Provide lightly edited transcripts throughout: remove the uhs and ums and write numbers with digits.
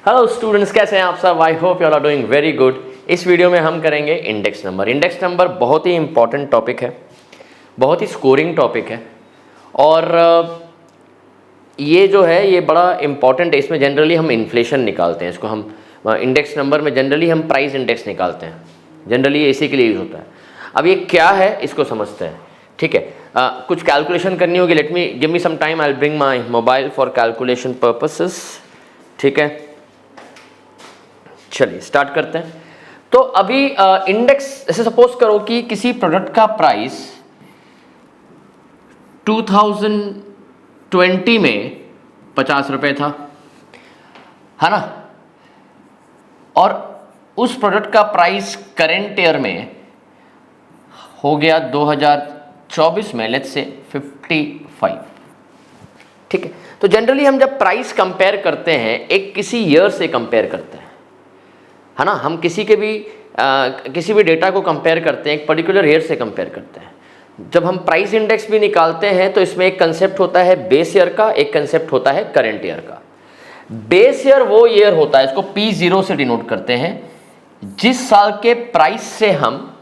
Hello students, कैसे हैं आप सब? I hope you are doing very good. इस वीडियो में हम करेंगे इंडेक्स नंबर। इंडेक्स नंबर बहुत ही इंपॉर्टेंट टॉपिक है, बहुत ही स्कोरिंग टॉपिक है और ये जो है ये बड़ा इंपॉर्टेंट है। इसमें जनरली हम इन्फ्लेशन निकालते हैं, इसको हम इंडेक्स नंबर में जनरली हम प्राइस इंडेक्स निकालते हैं। जनरली ये इसी के लिए यूज़ होता है। अब ये क्या है इसको समझते हैं, ठीक है। कुछ कैलकुलेशन करनी होगी। Let me give me some time, I will bring my mobile for calculation purposes, ठीक है। चलिए स्टार्ट करते हैं। तो अभी इंडेक्स, ऐसे सपोज करो कि किसी प्रोडक्ट का प्राइस 2020 में 50 रुपये था, है ना, और उस प्रोडक्ट का प्राइस करेंट ईयर में हो गया 2024 में लेट्स से 55, ठीक है। तो जनरली हम जब प्राइस कंपेयर करते हैं एक किसी ईयर से कंपेयर करते हैं, है ना। हम किसी भी डेटा को कंपेयर करते हैं एक पर्टिकुलर ईयर से कंपेयर करते हैं। जब हम प्राइस इंडेक्स भी निकालते हैं तो इसमें एक कंसेप्ट होता है बेस ईयर का, एक कंसेप्ट होता है करंट ईयर का। बेस ईयर वो ईयर होता है, इसको P0 से डिनोट करते हैं, जिस साल के प्राइस से हम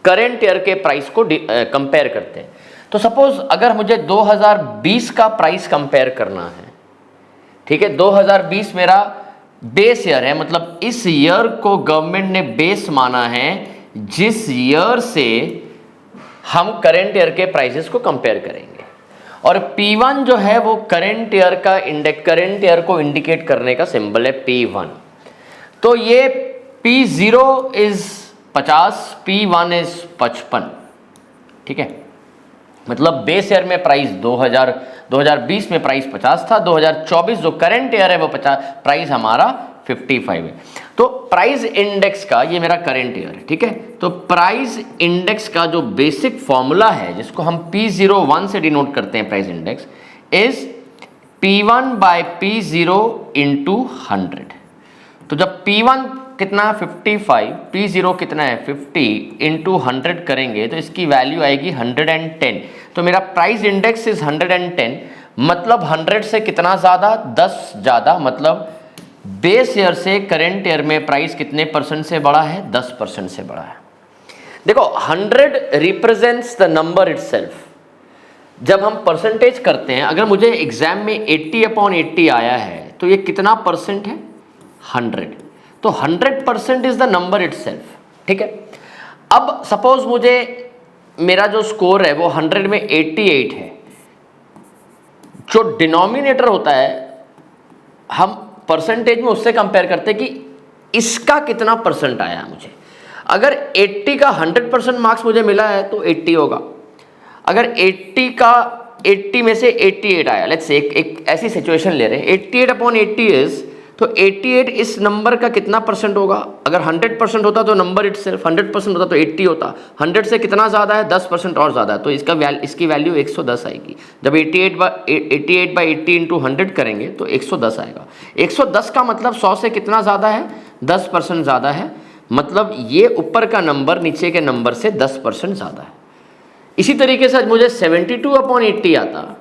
करंट ईयर के प्राइस को कंपेयर करते हैं। तो सपोज अगर मुझे 2020 का प्राइस कंपेयर करना है, ठीक है, 2020 मेरा बेस ईयर है, मतलब इस ईयर को गवर्नमेंट ने बेस माना है जिस ईयर से हम करंट ईयर के प्राइसेस को कंपेयर करेंगे। और P1 जो है वो करंट ईयर का इंडेक्स, करंट ईयर को इंडिकेट करने का सिंबल है P1। तो ये P0 इज 50, P1 इज 55, ठीक है। मतलब बेस ईयर में प्राइस 2020 में प्राइस 50 था, 2024 जो करंट ईयर है वो 50, प्राइस हमारा 55 है। तो प्राइस इंडेक्स का ये मेरा करंट ईयर है, ठीक है। तो प्राइस इंडेक्स का जो बेसिक फॉर्मूला है जिसको हम P01 से डिनोट करते हैं price index, is P1 by P0 into 100। तो जब P1 कितना है 55, P0 कितना है 50 इंटू 100 करेंगे तो इसकी वैल्यू आएगी 110। तो मेरा प्राइस इंडेक्स इज 110, मतलब 100 से कितना ज़्यादा, 10 ज़्यादा। मतलब बेस ईयर से करंट ईयर में प्राइस कितने परसेंट से बड़ा है, 10% से बड़ा है। देखो 100 रिप्रेजेंट्स द नंबर इटसेल्फ। जब हम परसेंटेज करते हैं, अगर मुझे एग्जाम में 80/80 आया है तो ये कितना परसेंट है, 100। तो 100% इज द नंबर इटसेल्फ, ठीक है। अब सपोज मुझे मेरा जो स्कोर है वो 100 में 88 है। जो डिनोमिनेटर होता है हम परसेंटेज में उससे कंपेयर करते हैं कि इसका कितना परसेंट आया मुझे। अगर 80 का 100% मार्क्स मुझे मिला है तो 80 होगा। अगर 80 में से 88 आया, लेट्स से एक ऐसी सिचुएशन ले रहे हैं, 88/80 इज, तो 88 इस नंबर का कितना परसेंट होगा। अगर 100% होता तो नंबर इटसेल्फ 100% होता तो 80 होता। 100 से कितना ज़्यादा है, 10% और ज़्यादा है, तो इसकी वैल्यू 110 आएगी। जब 88/80 इंटू 100 करेंगे तो 110 आएगा। 110 का मतलब 100 से कितना ज़्यादा है, 10% ज़्यादा है। मतलब ये ऊपर का नंबर नीचे के नंबर से 10% ज़्यादा है। इसी तरीके से मुझे 72/80 आता,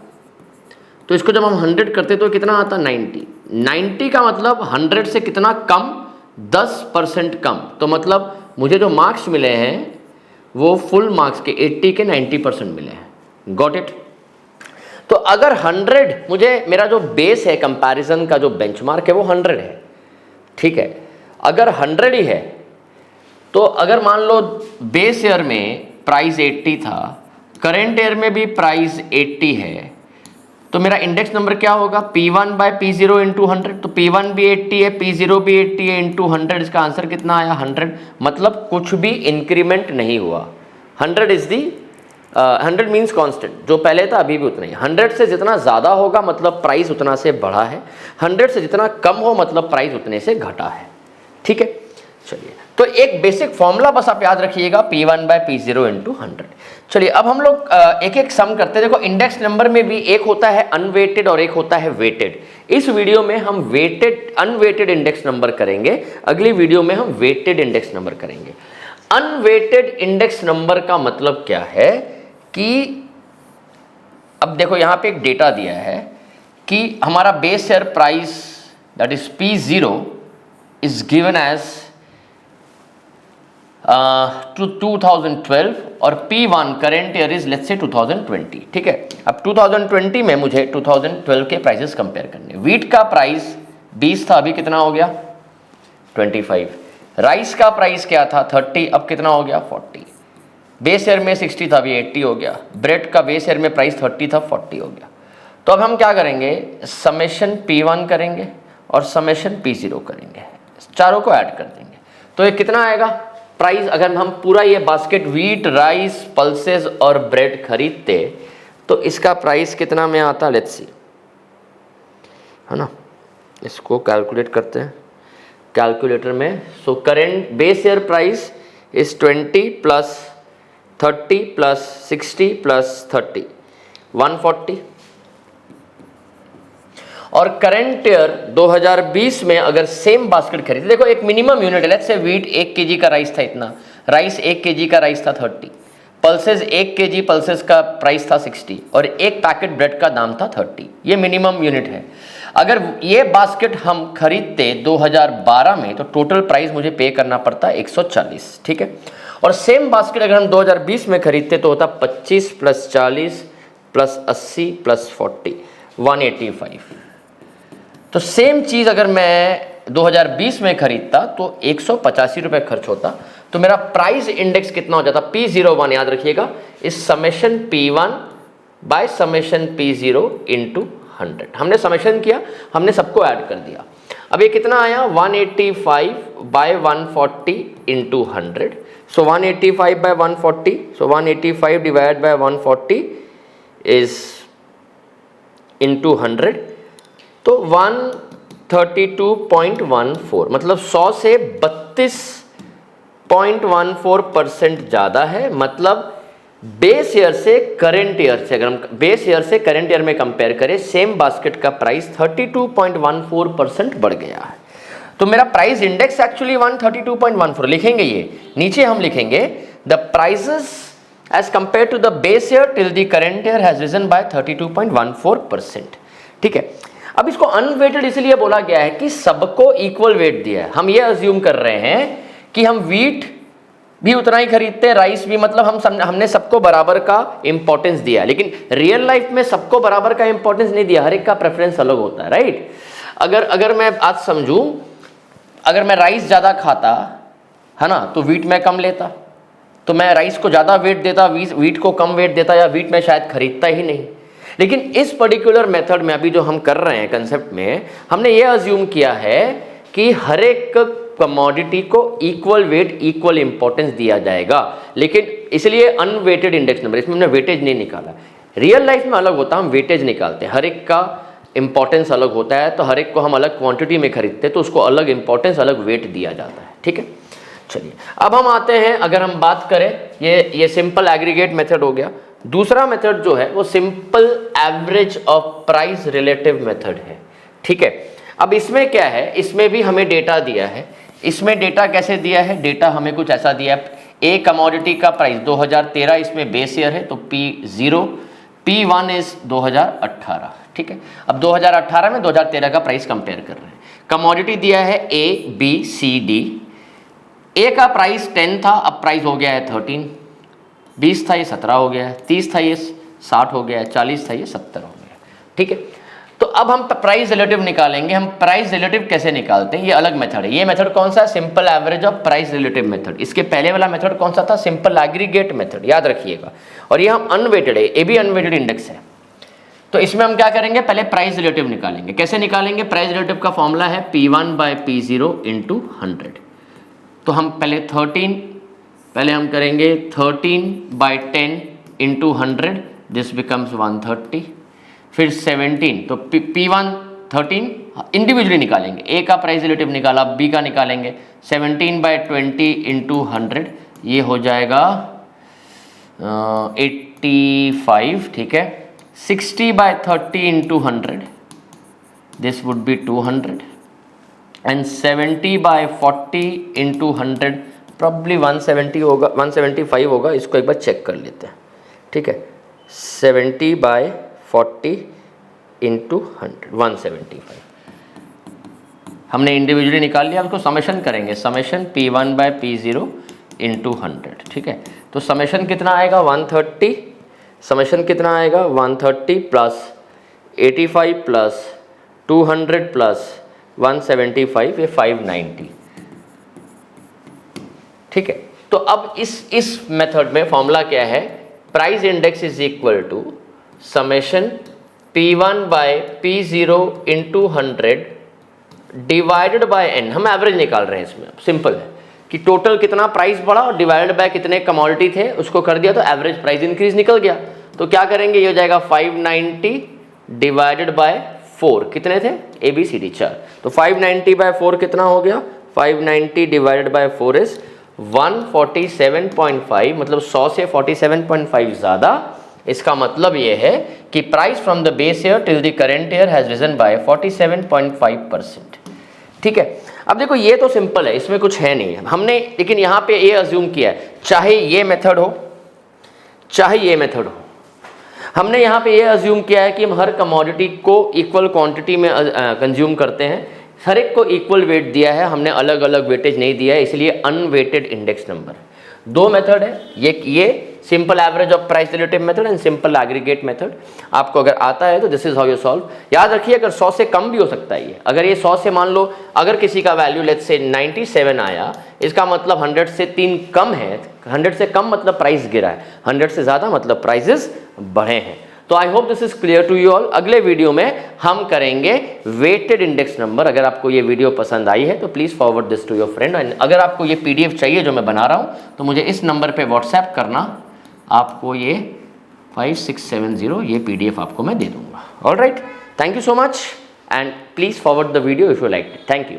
तो इसको जब हम 100 करते तो कितना आता, 90 का मतलब 100 से कितना कम, 10% कम। तो मतलब मुझे जो मार्क्स मिले हैं वो फुल मार्क्स के 80 के 90% मिले हैं। Got it. तो अगर 100 मुझे, मेरा जो बेस है कंपैरिजन का, जो बेंचमार्क है वो 100 है, ठीक है। अगर 100 ही है तो अगर मान लो बेस ईयर में प्राइस 80 था, करेंट ईयर में भी प्राइस 80 है, तो मेरा इंडेक्स नंबर क्या होगा, P1 बाय P0 इंटू 100। तो P1 भी 80 है, P0 भी 80 है, इंटू 100, इसका आंसर कितना आया, 100। मतलब कुछ भी इंक्रीमेंट नहीं हुआ। 100 इज दी 100 मीन्स कांस्टेंट, जो पहले था अभी भी उतना ही। 100 से जितना ज़्यादा होगा मतलब प्राइस उतना से बढ़ा है, 100 से जितना कम हो मतलब प्राइस उतने से घटा है, ठीक है। चलिए, तो एक बेसिक फॉर्मूला बस आप याद रखिएगा, P1 बाय P0 इंटू 100। चलिए अब हम लोग एक एक सम करते हैं। देखो इंडेक्स नंबर में भी एक होता है अनवेटेड और एक होता है वेटेड। इस वीडियो में हम अनवेटेड इंडेक्स नंबर करेंगे, अगली वीडियो में हम वेटेड इंडेक्स नंबर करेंगे। अनवेटेड इंडेक्स नंबर का मतलब क्या है कि अब देखो यहाँ पे एक डेटा दिया है कि हमारा base year price that is P0 is given as 2012 और P1 current year is let's say 2020, ठीक है। अब 2020 में मुझे 2012 के प्राइसेस कंपेयर करने। वीट का प्राइस 20 था, अभी कितना हो गया 25। राइस का प्राइस क्या था 30, अब कितना हो गया 40। बेस ईयर में 60 था, अभी 80 हो गया। ब्रेड का बेस ईयर में प्राइस 30 था, 40 हो गया। तो अब हम क्या करेंगे, समेशन P1 करेंगे और समेशन P0 करेंगे, चारों को ऐड कर देंगे। तो ये कितना आएगा प्राइस, अगर हम पूरा ये बास्केट वीट, राइस, पल्सेस और ब्रेड खरीदते तो इसका प्राइस कितना में आता, लेट्स सी, है ना। इसको कैलकुलेट करते हैं कैलकुलेटर में। So current base year price is 20 plus 30 plus 60 plus 30, 140। और करंट ईयर 2020 में अगर सेम बास्केट खरीदे, देखो एक मिनिमम यूनिट है, लेट्स से वीट 1 केजी का राइस था इतना, राइस 1 केजी का राइस था 30, पल्सेस 1 केजी पल्सेस का प्राइस था 60 और एक पैकेट ब्रेड का दाम था 30। ये मिनिमम यूनिट है। अगर ये बास्केट हम खरीदते 2012 में तो टोटल प्राइस मुझे पे करना पड़ता 140, ठीक है। और सेम बास्केट अगर हम 2020 में खरीदते तो होता 25 प्लस 40 प्लस 80 प्लस 40, 185। तो सेम चीज़ अगर मैं 2020 में खरीदता तो 185 रुपये खर्च होता, तो मेरा प्राइस इंडेक्स कितना हो जाता, P01 याद रखिएगा, इस summation P1 by summation P0 into 100। हमने समेशन किया, हमने सबको ऐड कर दिया। अब ये कितना आया 185 by 140 into 100। So 185 by 140, so 185 divide by 140 is into 100, तो 132.14, मतलब 100 से 32.14% ज़्यादा है। मतलब बेस ईयर से करेंट ईयर से, अगर हम बेस ईयर से करेंट ईयर में कंपेयर करें, सेम बास्केट का प्राइस 32.14% बढ़ गया है। तो मेरा प्राइस इंडेक्स एक्चुअली 132.14 लिखेंगे। ये नीचे हम लिखेंगे the prices as compare to the base year till the current year has risen by 32.14%, ठीक है। अब इसको अनवेटेड इसलिए बोला गया है कि सबको इक्वल वेट दिया है। हम ये अज्यूम कर रहे हैं कि हम वीट भी उतना ही खरीदते हैं, राइस भी, मतलब हमने सबको बराबर का इंपॉर्टेंस दिया है। लेकिन रियल लाइफ में सबको बराबर का इंपॉर्टेंस नहीं दिया, हर एक का प्रेफरेंस अलग होता है, राइट। अगर मैं आज समझूं, अगर मैं राइस ज़्यादा खाता है ना तो वीट में कम लेता, तो मैं राइस को ज़्यादा वेट देता, वीट को कम वेट देता, या वीट में शायद खरीदता ही नहीं। लेकिन इस पर्टिकुलर मेथड में अभी जो हम कर रहे हैं कंसेप्ट में, हमने ये अज्यूम किया है कि हर एक कमोडिटी को इक्वल वेट, इक्वल इंपॉर्टेंस दिया जाएगा। लेकिन इसलिए अनवेटेड इंडेक्स नंबर, इसमें हमने वेटेज नहीं निकाला। रियल लाइफ में अलग होता है, हम वेटेज निकालते हैं, हर एक का इंपॉर्टेंस अलग होता है, तो हर एक को हम अलग क्वांटिटी में खरीदते हैं तो उसको अलग इंपॉर्टेंस, अलग वेट दिया जाता है, ठीक है। चलिए अब हम आते हैं, अगर हम बात करें, ये सिंपल एग्रीगेट मेथड हो गया। दूसरा मेथड जो है वो simple average of price relative method है, ठीक है। अब इसमें क्या है, इसमें भी हमें डेटा दिया है। इसमें डेटा कैसे दिया है, डेटा हमें कुछ ऐसा दिया है, ए कमोडिटी का प्राइस 2013, इसमें बेस ईयर है तो P0, P1 इज 2018, ठीक है। अब 2018 में 2013 का प्राइस कंपेयर कर रहे हैं। कमोडिटी दिया है ABCD, ए का प्राइस 10 था, अब प्राइस हो गया है 13, 20 था ये 17 हो गया है, 30 था ये 60 हो गया है, 40 था ये 70 हो गया, ठीक है। तो अब हम प्राइस रिलेटिव निकालेंगे। हम प्राइस रिलेटिव कैसे निकालते हैं, ये अलग मेथड है। ये मेथड कौन सा है, simple average of price relative method. इसके पहले वाला मेथड कौन सा था, सिंपल एग्रीगेट मेथड, याद रखिएगा। और ये हम अनवेटेड है, ये भी अनवेटेड इंडेक्स है। तो इसमें हम क्या करेंगे, पहले प्राइस रिलेटिव निकालेंगे। कैसे निकालेंगे, प्राइस रिलेटिव का फॉर्मूला है P1 बाय P0 इंटू 100। तो हम पहले हम करेंगे 13 बाय 10 इंटू 100, दिस बिकम्स 130। फिर 17, तो P1 13 इंडिविजुअली निकालेंगे, ए का प्राइस रिलेटिव निकाला, बी का निकालेंगे, 17 बाय 20 इंटू 100, ये हो जाएगा 85, ठीक है। 60 by 30 into 100, this would be 200, and 70 by 40 into 100 probably 170 होगा, 175 होगा। इसको एक बार चेक कर लेते हैं, ठीक है। 70 बाय 40 इंटू 100, 175। हमने इंडिविजुअली निकाल लिया, उसको समेशन करेंगे, summation P1 by P0 into 100, ठीक है। तो समेशन कितना आएगा 130, समेशन कितना आएगा 130 प्लस 85 प्लस 200 प्लस 175, ये 590, ठीक है। तो अब इस मेथड में फॉर्मूला क्या है, price index is equal to summation P1 by P0 into 100 divided by n। हम एवरेज निकाल रहे हैं इसमें, सिंपल है कि टोटल कितना प्राइस बढ़ा और डिवाइडेड बाय कितने कमोडिटी थे उसको कर दिया, तो एवरेज प्राइस इंक्रीज निकल गया। तो क्या करेंगे, ये हो जाएगा 590 डिवाइडेड बाय 4, कितने थे ABCD 4, तो 590 बाय 4 कितना हो गया, 590 डिवाइडेड बाय 4 इज 147.5, मतलब 100 से 47.5 ज़्यादा। इसका मतलब ये है कि price from the base year till the current year has risen by 47.5%, ठीक है। अब देखो ये तो सिंपल है, इसमें कुछ है नहीं हमने, लेकिन यहाँ पे ये अज्यूम किया है, चाहे ये मेथड हो चाहे ये मेथड हो, हमने यहाँ पे ये अज्यूम किया है कि हम हर कमोडिटी को इक्वल क्वांटिटी में कंज्यूम करते हैं, हर एक को इक्वल वेट दिया है, हमने अलग अलग वेटेज नहीं दिया है, इसलिए अनवेटेड इंडेक्स नंबर। दो मेथड है, ये simple average of price relative method and simple aggregate method. आपको अगर आता है तो this is how you solve. याद रखिए अगर 100 से कम भी हो सकता है ये, अगर ये 100 से मान लो अगर किसी का वैल्यू लेट्स से 97 आया, इसका मतलब 100 से 3 कम है, 100 से कम मतलब प्राइस गिरा है, 100 से ज़्यादा मतलब प्राइसेस बढ़े हैं। तो I hope this is clear to you all. अगले वीडियो में हम करेंगे वेटेड इंडेक्स नंबर। अगर आपको ये वीडियो पसंद आई है तो please forward this to your friend, and अगर आपको ये PDF चाहिए जो मैं बना रहा हूँ तो मुझे इस नंबर पे व्हाट्सएप करना, आपको ये 5670 ये PDF आपको मैं दे दूंगा। All right, thank you so much and please forward the video if you like it. Thank you.